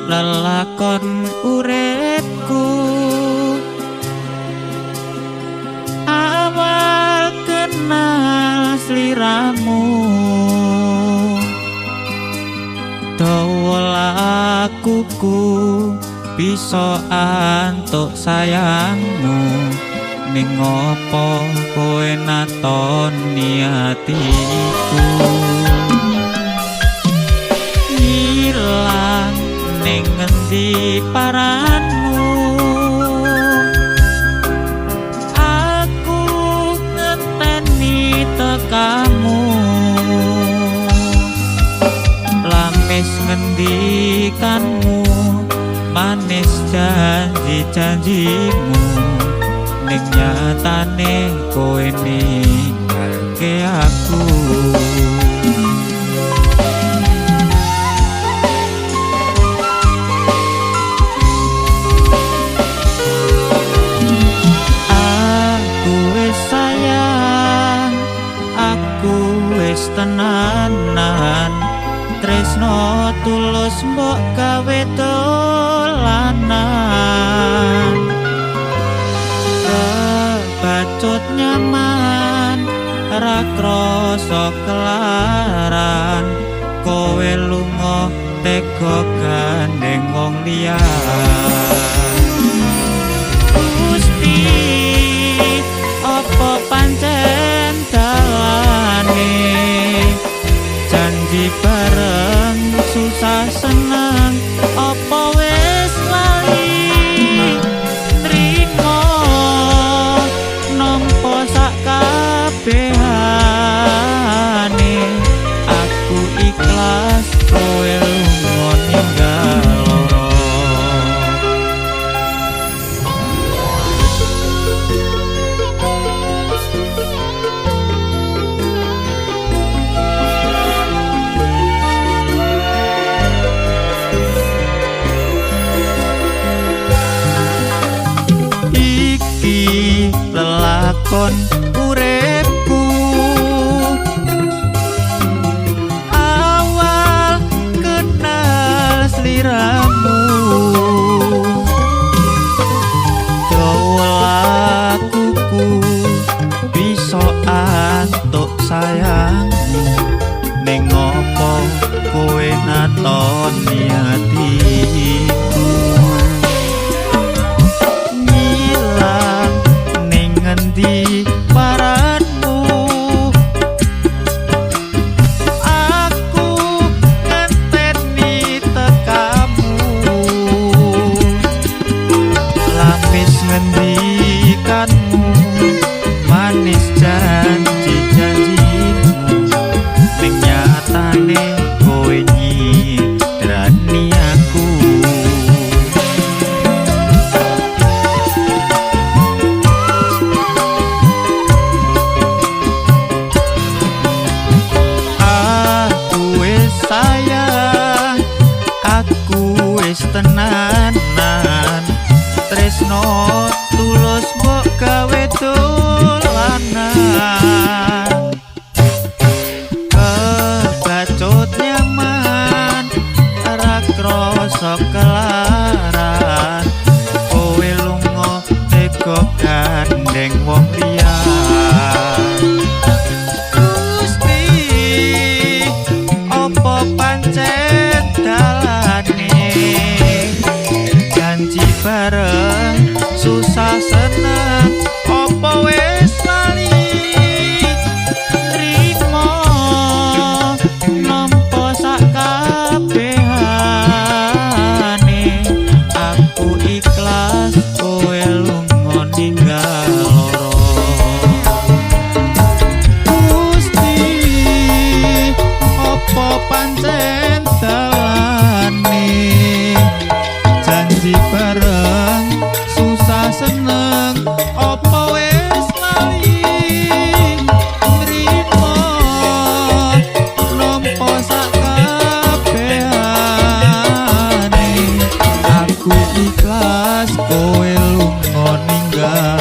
lelakon uripku awal kenal sliramu dawa lakuku bisa antuk sayangmu ning opo kowe natoni atiku ilang ning ngendi paranmu aku ngenteni tekamu lamis ngendikanmu manis janji-janjimu ning nyatane kowe ninggalke aku aku wis sayang aku wis tenanan tresno tulus mbok gawe dolanan kebacut nyaman ra krasa kelaran kowe lunga tega gandeng wong liya Gusti apa pancen dalane janji bareng susah seneng apa wis lali trimo nampa sak kabehane aku ikhlas kowe lunga ninggal loro lelakon uripku awal kenal sliramu dawa lakuku bisa antuk sayangmu ning opo kowe natoni atiku ngendi paranmu aku ngenteni tekamu lapis ngendikanmu manis janji-janjimu ning nyatane kowe nyidrani aku sayang aku wis tenanan tresno tulus mbok gawe dolanan kebacut nyaman ra krasa kelaran kowe lunga tega gandeng wong liya pancen dalane janji bareng susah seneng apa wis lali trimo nampa sak kabehane aku ikhlas kowe lunga ninggal loro pancen dalane janji bareng susah seneng apa wis lali trimo nampa sak kabehane aku ikhlas kowe lunga ninggal